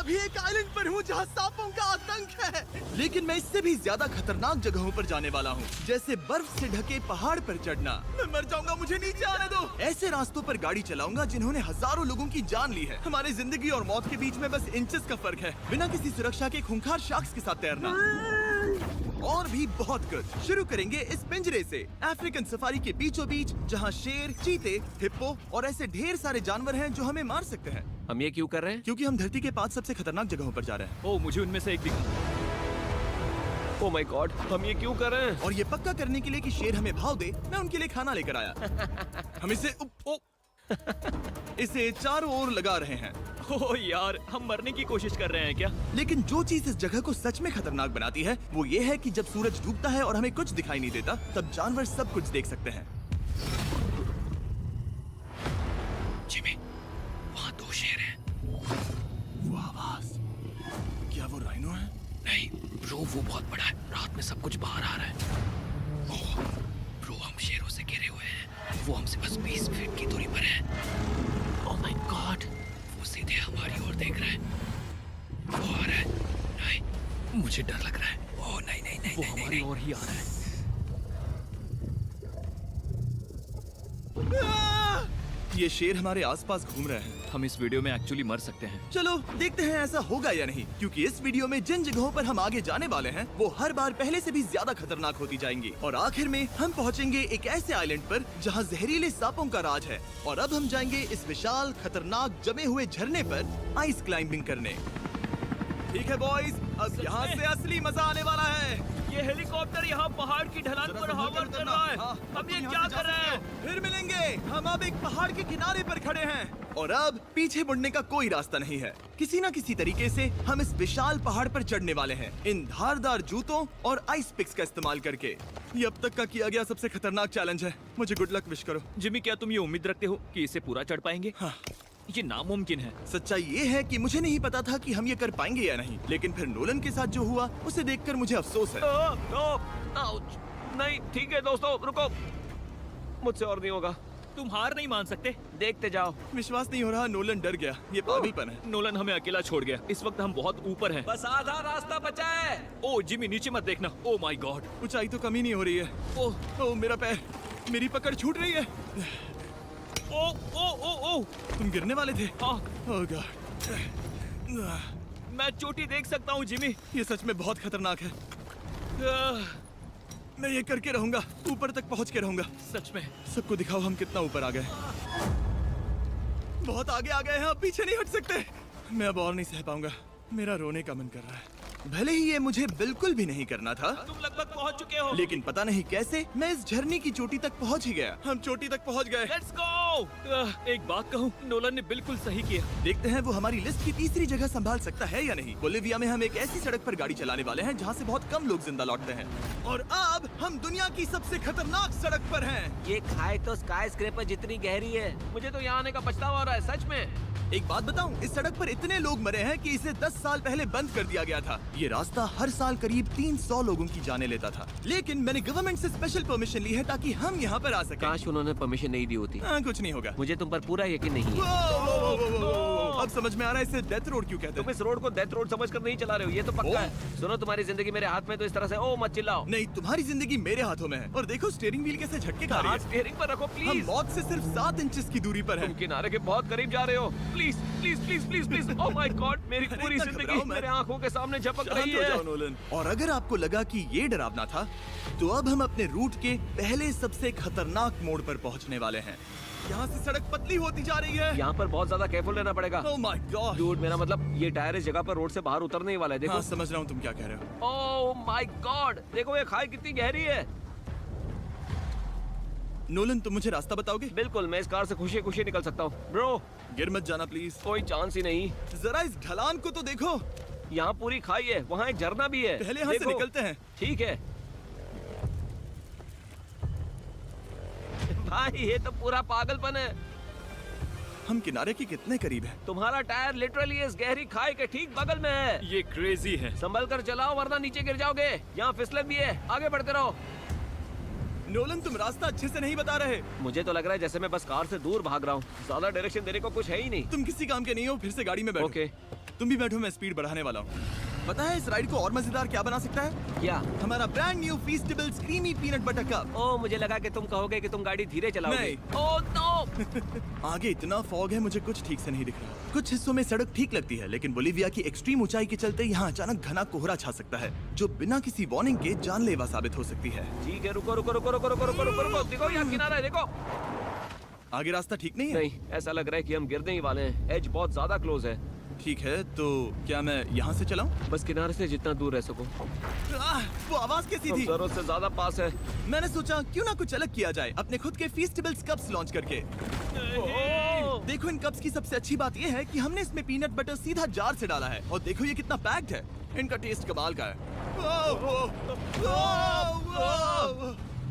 अभी एक आइलैंड पर हूँ जहाँ सांपों का आतंक है, लेकिन मैं इससे भी ज्यादा खतरनाक जगहों पर जाने वाला हूँ, जैसे बर्फ से ढके पहाड़ पर चढ़ना। मैं मर जाऊंगा, मुझे नीचे आने दो। ऐसे रास्तों पर गाड़ी चलाऊंगा जिन्होंने हजारों लोगों की जान ली है। हमारी जिंदगी और मौत के बीच में बस इंचेस का फर्क है। बिना किसी सुरक्षा के खूंखार शार्क्स के साथ तैरना और भी बहुत कुछ। शुरू करेंगे इस पिंजरे से, अफ्रीकन सफारी के बीचों बीच, जहाँ शेर, चीते, हिप्पो और ऐसे ढेर सारे जानवर हैं जो हमें मार सकते हैं। हम ये क्यों कर रहे हैं? क्योंकि हम धरती के 5 सबसे खतरनाक जगहों पर जा रहे हैं। ओह, मुझे उनमें से एक दिखा। ओह माय गॉड, हम ये क्यों कर रहे हैं? और ये पक्का करने के लिए कि शेर हमें भाव दे, मैं उनके लिए खाना लेकर आया। हम इसे चारों ओर लगा रहे हैं। ओह यार, हम मरने की कोशिश कर रहे हैं क्या? लेकिन जो चीज इस जगह को सच में खतरनाक बनाती है वो ये है कि जब सूरज डूबता है और हमें कुछ दिखाई नहीं देता, तब जानवर सब कुछ देख सकते हैं। जिमी, वहाँ 2 शेर हैं। वो आवाज, क्या वो राइनो है? नहीं ब्रो, वो बहुत बड़ा है। रात में सब कुछ बाहर आ रहा है। ओह ब्रो, हम शेरों से घिरे हुए हैं। वो हमसे बस 20 फीट की दूरी पर है। ओह माय गॉड, वो सीधे हमारी ओर देख रहा है। वो आ रहा है। नहीं, मुझे डर लग रहा है। ओह नहीं नहीं नहीं, वो नहीं, हमारी नहीं। ओर ही आ रहा है। ये शेर हमारे आसपास घूम रहे हैं। हम इस वीडियो में एक्चुअली मर सकते हैं। चलो देखते हैं ऐसा होगा या नहीं, क्योंकि इस वीडियो में जिन जगहों पर हम आगे जाने वाले हैं वो हर बार पहले से भी ज्यादा खतरनाक होती जाएंगी। और आखिर में हम पहुंचेंगे एक ऐसे आइलैंड पर जहां जहरीले सांपों का राज है। और अब हम जाएंगे इस विशाल, खतरनाक, जमे हुए झरने पर आइस क्लाइंबिंग करने। ठीक है बॉयज, अब यहाँ से असली मजा आने वाला है। ये हेलीकॉप्टर यहाँ पहाड़ की ढलान पर हवा कर रहा है। हम ये क्या कर रहे हैं? फिर मिलेंगे। हम अब एक पहाड़ के किनारे पर खड़े हैं और अब पीछे मुड़ने का कोई रास्ता नहीं है। किसी न किसी तरीके से हम इस विशाल पहाड़ पर चढ़ने वाले हैं, इन धारदार जूतों और आइस पिक्स का इस्तेमाल करके। ये अब तक का किया गया सबसे खतरनाक चैलेंज है। मुझे गुड लक विश करो। जिमी, क्या तुम ये उम्मीद रखते हो कि इसे पूरा चढ़ पाएंगे? हाँ। ये नामुमकिन है। सच्चाई ये है कि मुझे नहीं पता था कि हम ये कर पाएंगे या नहीं, लेकिन फिर नोलन के साथ जो हुआ उसे देखकर मुझे अफसोस है। आउच। नहीं ठीक है दोस्तों, रुको, मुझसे और नहीं होगा। तुम हार नहीं मान सकते। देखते जाओ। विश्वास नहीं हो रहा, नोलन डर गया। ये पागलपन है। नोलन हमें अकेला छोड़ गया। इस वक्त हम बहुत ऊपर हैं। बस आधा रास्ता बचा है। ओह जिमी, नीचे मत देखना। Oh my God. ऊंचाई तो कमी नहीं हो रही है। ओह मेरा पैर, मेरी पकड़ छूट रही है। ओह ओह ओह ओह, तुम गिरने वाले थे। हाँ, ओह गॉड। मैं चोटी देख सकता हूँ जिमी। ये सच में बहुत खतरनाक है। मैं ये करके रहूंगा, ऊपर तक पहुंच के रहूंगा। सच में। सबको दिखाओ हम कितना ऊपर आ गए। बहुत आगे आ गए हैं, अब पीछे नहीं हट सकते। मैं अब और नहीं सह पाऊंगा, मेरा रोने का मन कर रहा है। भले ही ये मुझे बिल्कुल भी नहीं करना था, तुम लगभग पहुंच चुके हो। लेकिन पता नहीं कैसे मैं इस झरने की चोटी तक पहुंच ही गया। हम चोटी तक पहुंच गए। Let's go. एक बात कहूँ, नोलन ने बिल्कुल सही किया। देखते हैं वो हमारी लिस्ट की तीसरी जगह संभाल सकता है या नहीं। बोलिविया में हम एक ऐसी सड़क पर गाड़ी चलाने वाले हैं जहाँ से बहुत कम लोग जिंदा लौटते हैं। और अब हम दुनिया की सबसे खतरनाक सड़क पर हैं। ये खाई तो स्काई स्क्रैपर जितनी गहरी है। मुझे तो यहाँ आने का पछतावा हो रहा है, सच में। एक बात बताऊं, इस सड़क पर इतने लोग मरे हैं कि इसे 10 साल पहले बंद कर दिया गया था। ये रास्ता हर साल करीब 300 लोगों की जाने लेता था, लेकिन मैंने गवर्नमेंट से स्पेशल परमिशन ली है ताकि हम यहाँ पर आ सकें। काश उन्होंने परमिशन नहीं दी होती। कुछ नहीं होगा। मुझे तुम पर पूरा यकीन नहीं है। अब समझ में आ रहा है इसे डेथ रोड क्यों कहते तुम हैं। इस रोड को डेथ रोड समझकर नहीं चला रहे हो, ये तो पक्का है। सुनो, तुम्हारी जिंदगी मेरे हाथ में, तो इस तरह से ओ मत चिल्लाओ। नहीं, तुम्हारी जिंदगी मेरे हाथों में है। और देखो स्टीयरिंग व्हील कैसे झटके खा रही हाथ है। स्टीयरिंग पर रखो हम प्लीज। मौत से सिर्फ 7 इंचेस की दूरी पर तुम हैं। किनारे के बहुत करीब जा रहे हो। Please please please please please. Oh my God, मेरी अरे पूरी इतना जिंदगी घबराओ मत। मेरे आंखों के सामने झपक शांत रही हो जाओ है। नोलन। और अगर आपको लगा कि ये डरावना था, तो अब हम अपने रूट के पहले सबसे खतरनाक मोड़ पर पहुंचने वाले हैं। यहाँ से सड़क पतली होती जा रही है। यहाँ पर बहुत ज्यादा केयरफुल रहना पड़ेगा। Oh my God. डूड, मेरा मतलब ये टायर इस जगह पर रोड से बाहर उतरने ही वाला है। देखो। हाँ, समझ रहा हूँ तुम क्या कह रहे हो। ओह माय गॉड, देखो ये खाई कितनी गहरी है। नोलन, तुम मुझे रास्ता बताओगे? बिल्कुल, मैं इस कार से खुशी खुशी निकल सकता हूँ। ब्रो, गिर मत जाना प्लीज। कोई चांस ही नहीं। जरा इस ढलान को तो देखो। यहाँ पूरी खाई है, वहाँ एक झरना भी है। पहले यहाँ से देखो। निकलते हैं। ठीक है भाई, ये तो पूरा पागलपन है। हम किनारे के कितने करीब हैं? तुम्हारा टायर लिटरली इस गहरी खाई के ठीक बगल में है। ये क्रेजी है। संभल कर चलाओ वरना नीचे गिर जाओगे। यहाँ फिसलन भी है, आगे बढ़ते रहो। नोलन, तुम रास्ता अच्छे से नहीं बता रहे। मुझे तो लग रहा है जैसे मैं बस कार से दूर भाग रहा हूँ। ज्यादा डायरेक्शन देने को कुछ है ही नहीं। तुम किसी काम के नहीं हो, फिर से गाड़ी में बैठो। ओके। तुम भी बैठो, मैं स्पीड बढ़ाने वाला हूँ। पता है इस राइड को और मजेदार क्या बना सकता है? क्या? हमारा brand new Feastable creamy peanut butter cup. ओ, मुझे लगा कि तुम कहोगे कि तुम गाड़ी धीरे चलाओगे। नहीं। Oh no! आगे इतना फॉग है, मुझे कुछ ठीक से नहीं दिख रहा। कुछ हिस्सों में सड़क ठीक लगती है, लेकिन बोलीविया की एक्सट्रीम ऊंचाई के चलते यहाँ अचानक घना कोहरा छा सकता है, जो बिना किसी वार्निंग के जानलेवा साबित हो सकती है। ठीक है, रुको रुको रुको रुको रुको रुको रुको रुको। देखो यहाँ किनारा है, देखो। आगे रास्ता ठीक नहीं है? नहीं, ऐसा लग रहा है कि हम गिरने ही वाले हैं। एज बहुत ज्यादा क्लोज है। ठीक है, तो क्या मैं यहाँ से चलाऊं? बस किनारे से जितना दूर रह सको। वो आवाज कैसी हम थी? जरूरत से ज्यादा पास है। मैंने सोचा क्यों ना कुछ अलग किया जाए, अपने खुद के फीस्टेबल्स कप्स लॉन्च करके। देखो इन कप्स की सबसे अच्छी बात ये है कि हमने इसमें पीनट बटर सीधा जार से डाला है, और देखो ये कितना पैक्ड है। इनका टेस्ट कमाल का है।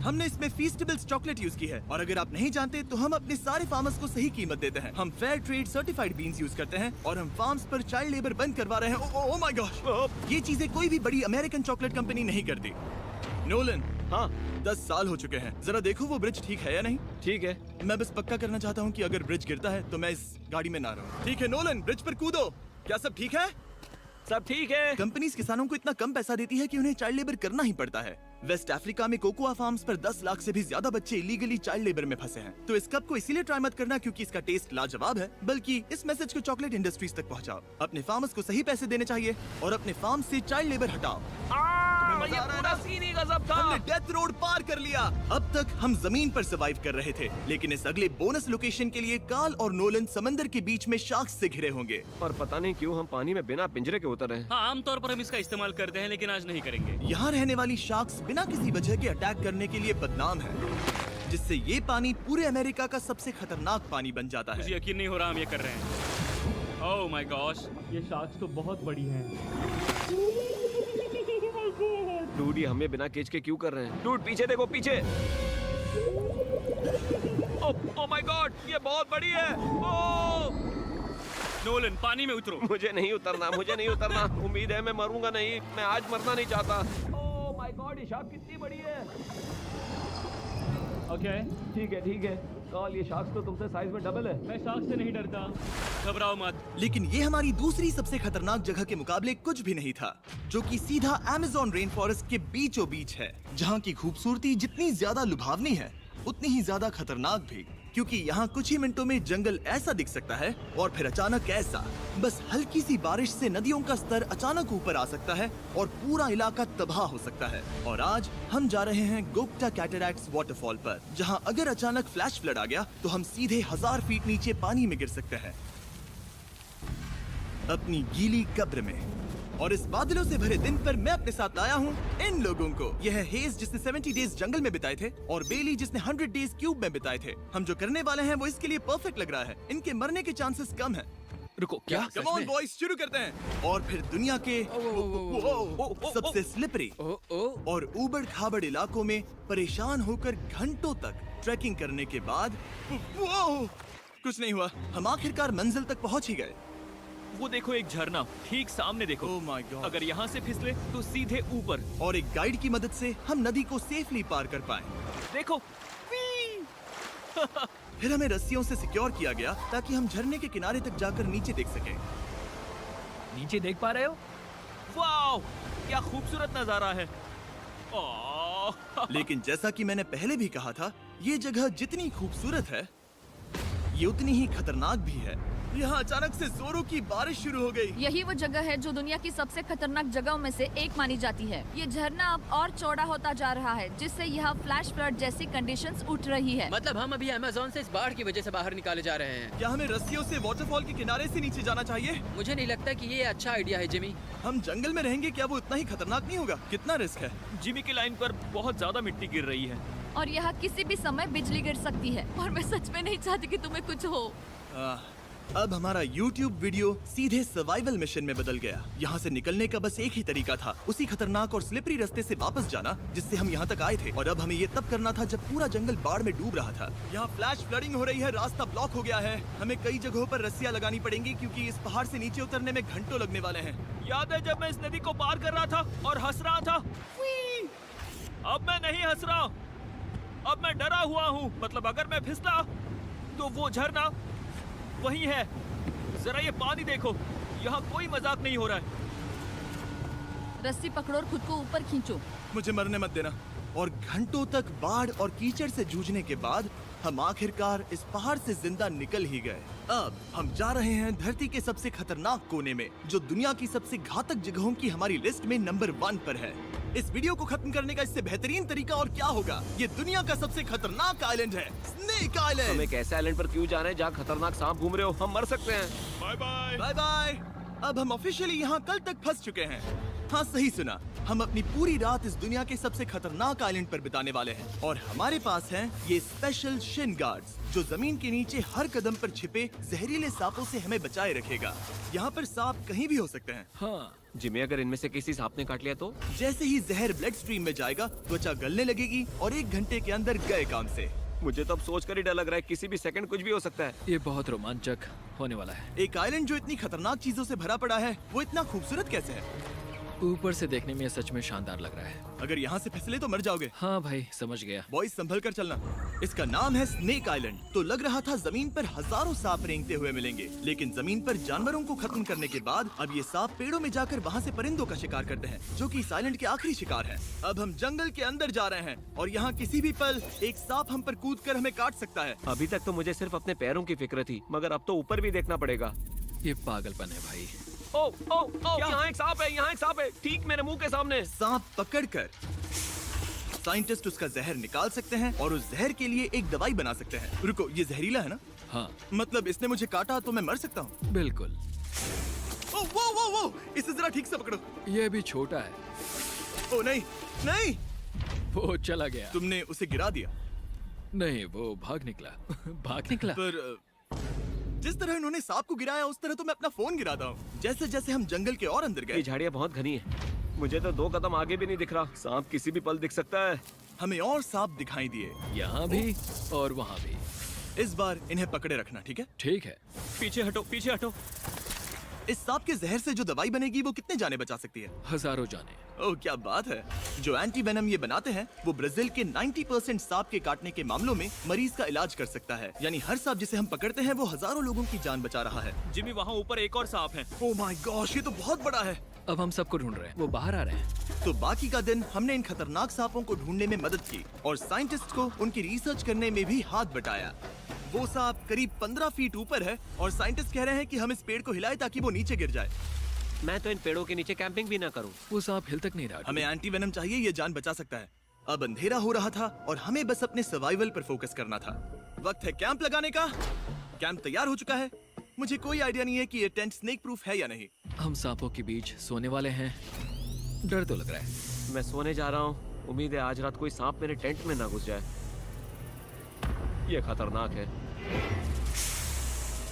हमने इसमें फीस्टेबल्स चॉकलेट यूज की है, और अगर आप नहीं जानते तो हम अपने सारे फार्मर्स को सही कीमत देते हैं। हम fair trade certified beans use करते हैं, और हम फार्म्स पर चाइल्ड लेबर बंद करवा रहे हैं। ओह माय गॉश, ये चीजें कोई भी बड़ी अमेरिकन चॉकलेट कंपनी नहीं करती। नोलन, हाँ 10 साल हो चुके हैं, जरा देखो वो ब्रिज ठीक है या नहीं। ठीक है। मैं बस पक्का करना चाहता हूँ कि अगर ब्रिज गिरता है तो मैं इस गाड़ी में ना रहूं। ठीक है नोलन, ब्रिज पर कूदो। क्या सब ठीक है? सब ठीक है। कंपनीज किसानों को इतना कम पैसा देती है कि उन्हें चाइल्ड लेबर करना ही पड़ता है। वेस्ट अफ्रीका में कोकोआ फार्म्स पर 10 लाख से भी ज्यादा बच्चे इलीगली चाइल्ड लेबर में फंसे हैं। तो इस कप को इसीलिए ट्राई मत करना क्योंकि इसका टेस्ट लाजवाब है, बल्कि इस मैसेज को चॉकलेट इंडस्ट्रीज तक पहुंचाओ। अपने फार्मर्स को सही पैसे देने चाहिए और अपने फार्म से चाइल्ड लेबर हटाओ। ये पूरा सीन ही गजब था। हमने डेथ रोड पार कर लिया। अब तक हम जमीन पर सर्वाइव कर रहे थे, लेकिन इस अगले बोनस लोकेशन के लिए कार्ल और नोलन समंदर के बीच में शार्क्स से घिरे होंगे। और पता नहीं क्यों हम पानी में बिना पिंजरे के उतर रहे हैं। हाँ, आमतौर पर हम इसका इस्तेमाल करते हैं, लेकिन आज नहीं करेंगे। यहाँ रहने वाली शार्क्स बिना किसी वजह के अटैक करने के लिए बदनाम है, जिससे ये पानी पूरे अमेरिका का सबसे खतरनाक पानी बन जाता मुझे है। यकीन नहीं हो रहा हम ये कर रहे हैं। ओह माय गॉश, ये शार्क्स तो बहुत बड़ी हैं। डूड, ये हमें बिना केज के क्यों कर रहे हैं? डूड पीछे देखो, पीछे। ओह माय गॉड, ये बहुत बड़ी है। ओह नोलन, पानी में उतरो। मुझे नहीं उतरना, मुझे नहीं उतरना। उम्मीद है मैं मरूंगा नहीं। मैं आज मरना नहीं चाहता। ओह माय गॉड, ये शार्क कितनी बड़ी है। ओके, ठीक है ठीक है। कार्ल, ये शार्क तो तुमसे साइज में डबल है। मैं शार्क से नहीं डरता, घबराओ मत। लेकिन ये हमारी दूसरी सबसे खतरनाक जगह के मुकाबले कुछ भी नहीं था, जो कि सीधा अमेज़न रेन फॉरेस्ट के बीचों बीच है, जहाँ की खूबसूरती जितनी ज्यादा लुभावनी है उतनी ही ज्यादा खतरनाक भी, क्योंकि यहाँ कुछ ही मिनटों में जंगल ऐसा दिख सकता है और फिर अचानक ऐसा। बस हल्की सी बारिश से नदियों का स्तर अचानक ऊपर आ सकता है और पूरा इलाका तबाह हो सकता है। और आज हम जा रहे हैं गोप्टा कैटरैक्ट्स वाटरफॉल पर, जहाँ अगर अचानक फ्लैश फ्लड आ गया तो हम सीधे 1000 फीट नीचे पानी में गिर सकते हैं, अपनी गीली कब्र में। और इस बादलों से भरे दिन पर मैं अपने साथ लाया हूँ इन लोगों को। यह है हेज जिसने 70 डेज जंगल में बिताए थे, और बेली जिसने 100 डेज क्यूब में बिताए थे। हम जो करने वाले हैं वो इसके लिए परफेक्ट लग रहा है। इनके मरने के चांसेस कम हैं। रुको, क्या? कम ऑन बॉयज, शुरू करते हैं। और फिर दुनिया के सबसे स्लिपरी और ऊबड़ खाबड़ इलाकों में परेशान होकर घंटों तक ट्रैकिंग करने के बाद कुछ नहीं हुआ, हम आखिरकार मंजिल तक पहुंच ही गए। वो देखो, एक झरना ठीक सामने देखो। Oh my God. अगर यहाँ से फिसले तो सीधे ऊपर। और एक गाइड की मदद से हम नदी को सेफली पार कर पाए। देखो। फिर हमें रस्सियों से सिक्योर किया गया ताकि हम झरने के किनारे तक जाकर नीचे देख सकें। नीचे देख पा रहे हो? वाओ, क्या खूबसूरत नजारा है। ओह। लेकिन जैसा कि मैंने पहले भी कहा था, ये जगह जितनी खूबसूरत है ये उतनी ही खतरनाक भी है। यहाँ अचानक से जोरों की बारिश शुरू हो गई। यही वो जगह है जो दुनिया की सबसे खतरनाक जगहों में से एक मानी जाती है। ये झरना अब और चौड़ा होता जा रहा है, जिससे यहाँ फ्लैश फ्लड जैसी कंडीशंस उठ रही है। मतलब हम अभी अमेज़न से इस बाढ़ की वजह से बाहर निकाले जा रहे हैं। क्या हमें रस्सियों से वाटरफॉल के किनारे से नीचे जाना चाहिए? मुझे नहीं लगता कि ये अच्छा आइडिया है जिमी। हम जंगल में रहेंगे, क्या वो उतना ही खतरनाक नहीं होगा? कितना रिस्क है? जिमी की लाइन पर बहुत ज्यादा मिट्टी गिर रही है। और यहाँ किसी भी समय बिजली गिर सकती है, और मैं सच में नहीं चाहती कि तुम्हें कुछ हो। अब हमारा YouTube वीडियो सीधे सर्वाइवल मिशन में बदल गया। यहाँ से निकलने का बस एक ही तरीका था, उसी खतरनाक और स्लिपरी रास्ते से वापस जाना जिससे हम यहाँ तक आए थे। और अब हमें ये तब करना था जब पूरा जंगल बाढ़ में डूब रहा था। यहाँ फ्लैश फ्लडिंग हो रही है, रास्ता ब्लॉक हो गया है। हमें कई जगहों पर रस्सियाँ लगानी पड़ेंगी क्योंकि इस पहाड़ से नीचे उतरने में घंटों लगने वाले हैं। याद है जब मैं इस नदी को पार कर रहा था और हंस रहा था? अब मैं नहीं हंस रहा। अब मैं डरा हुआ हूँ। मतलब अगर मैं फिसला तो वो झरना वही है। जरा ये पानी देखो, यहाँ कोई मजाक नहीं हो रहा है। रस्सी पकड़ो और खुद को ऊपर खींचो। मुझे मरने मत देना। और घंटों तक बाढ़ और कीचड़ से जूझने के बाद हम आखिरकार इस पहाड़ से जिंदा निकल ही गए। अब हम जा रहे हैं धरती के सबसे खतरनाक कोने में, जो दुनिया की सबसे घातक जगहों की हमारी लिस्ट में नंबर 1 पर है। इस वीडियो को खत्म करने का इससे बेहतरीन तरीका और क्या होगा। ये दुनिया का सबसे खतरनाक आइलैंड है, स्नेक हम आइलैंड। एक ऐसे आइलैंड पर क्यों जा रहे हैं जहाँ खतरनाक सांप घूम रहे हो? हम मर सकते हैं। Bye bye. Bye bye. अब हम ऑफिशियली यहाँ कल तक फंस चुके हैं। हाँ, सही सुना। हम अपनी पूरी रात इस दुनिया के सबसे खतरनाक आइलैंड पर बिताने वाले हैं और हमारे पास हैं ये स्पेशल शिन गार्ड्स, जो जमीन के नीचे हर कदम पर छिपे जहरीले सांपों से हमें बचाए रखेगा। यहाँ पर सांप कहीं भी हो सकते हैं। हाँ, जिमी, अगर इनमें से किसी सांप ने काट लिया तो? जैसे ही जहर ब्लड स्ट्रीम में जाएगा, त्वचा गलने लगेगी और 1 घंटे के अंदर गए काम से। मुझे तो अब सोचकर ही डर लग रहा है, किसी भी सेकंड कुछ भी हो सकता है। ये बहुत रोमांचक होने वाला है। एक आइलैंड जो इतनी खतरनाक चीजों से भरा पड़ा है, वो इतना खूबसूरत कैसे है? ऊपर से देखने में ये सच में शानदार लग रहा है। अगर यहाँ से फिसले तो मर जाओगे। हाँ भाई, समझ गया। बॉयज, संभल कर चलना। इसका नाम है स्नेक आइलैंड। तो लग रहा था जमीन पर हजारों सांप रेंगते हुए मिलेंगे, लेकिन जमीन पर जानवरों को खत्म करने के बाद अब ये सांप पेड़ों में जाकर वहाँ से परिंदों का शिकार करते हैं, जो कि इस आइलैंड के आखिरी शिकार है। अब हम जंगल के अंदर जा रहे हैं और यहाँ किसी भी पल एक सांप हम पर कूद कर हमें काट सकता है। अभी तक तो मुझे सिर्फ अपने पैरों की फिक्र थी, मगर अब तो ऊपर भी देखना पड़ेगा। ये पागलपन है भाई। ओ ओ ओ, यहाँ एक सांप है, यहाँ एक सांप है, ठीक मेरे मुंह के सामने। सांप पकड़कर साइंटिस्ट उसका जहर निकाल सकते हैं और उस जहर के लिए एक दवाई बना सकते हैं। रुको, ये जहरीला है ना? हाँ, मतलब इसने मुझे काटा तो मैं मर सकता हूँ? बिल्कुल। ओ वो वो वो, इसे जरा ठीक से पकड़ो। ये भी छोटा है। ओ नहीं नहीं, वो चला गया। तुमने उसे गिरा दिया। नहीं, वो भाग निकला। भाग निकला। पर जिस तरह इन्होंने सांप को गिराया, उस तरह तो मैं अपना फोन गिराता हूँ। जैसे जैसे हम जंगल के और अंदर ये गए, झाड़ियाँ बहुत घनी है, मुझे तो 2 कदम आगे भी नहीं दिख रहा। सांप किसी भी पल दिख सकता है। हमें और सांप दिखाई दिए। यहाँ भी और वहाँ भी। इस बार इन्हें पकड़े रखना, ठीक है? ठीक है। पीछे हटो, पीछे हटो। इस सांप के जहर से जो दवाई बनेगी, वो कितने जाने बचा सकती है? हजारों जाने। ओह, क्या बात है। जो एंटी वेनम ये बनाते हैं, वो ब्राजील के 90% सांप के काटने के मामलों में मरीज का इलाज कर सकता है। यानी हर सांप जिसे हम पकड़ते हैं, वो हजारों लोगों की जान बचा रहा है। जिमी, वहाँ ऊपर एक और सांप है। ओह माय गॉश, ये तो बहुत बड़ा है। अब हम सबको ढूंढ रहे हैं। वो बाहर आ रहे हैं। तो बाकी का दिन हमने इन खतरनाक सांपों को ढूंढने में मदद की और साइंटिस्ट को उनकी रिसर्च करने में भी हाथ बटाया। वो सांप करीब 15 फीट ऊपर है और साइंटिस्ट कह रहे हैं कि हम इस पेड़ को हिलाएं ताकि वो नीचे गिर जाए। मैं तो इन पेड़ों के नीचे कैंपिंग भी ना करूं। वो सांप हिल तक नहीं रहा। हमें एंटी वेनम चाहिए, ये जान बचा सकता है। अब अंधेरा हो रहा था और हमें बस अपने सर्वाइवल पर फोकस करना था। वक्त है कैंप लगाने का। कैंप तैयार हो चुका है। मुझे कोई आइडिया नहीं है कि ये टेंट स्नेक प्रूफ है या नहीं। हम सांपों के बीच सोने वाले हैं। डर तो लग रहा है। मैं सोने जा रहा हूँ। उम्मीद है आज रात कोई सांप मेरे टेंट में ना घुस जाए। ये खतरनाक है।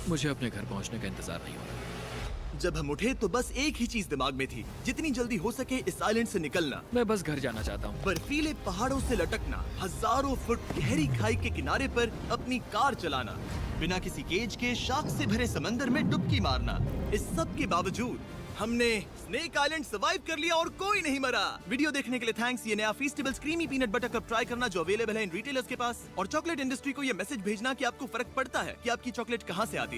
मुझे अपने घर पहुंचने का इंतजार नहीं हो रहा। जब हम उठे तो बस एक ही चीज दिमाग में थी, जितनी जल्दी हो सके इस आइलैंड से निकलना। मैं बस घर जाना चाहता हूँ। बर्फीले पहाड़ों से लटकना, हजारों फुट गहरी खाई के किनारे पर अपनी कार चलाना, बिना किसी केज के शाख से भरे समंदर में डुबकी मारना। इस सब के बावजूद हमने स्नेक आइलैंड सर्वाइव कर लिया और कोई नहीं मरा। वीडियो देखने के लिए थैंक्स। ये नया Feastables creamy peanut butter cup try करना, जो अवेलेबल है इन रिटेलर्स के पास। और चॉकलेट इंडस्ट्री को ये मैसेज भेजना कि आपको फर्क पड़ता है कि आपकी चॉकलेट कहाँ से आती है।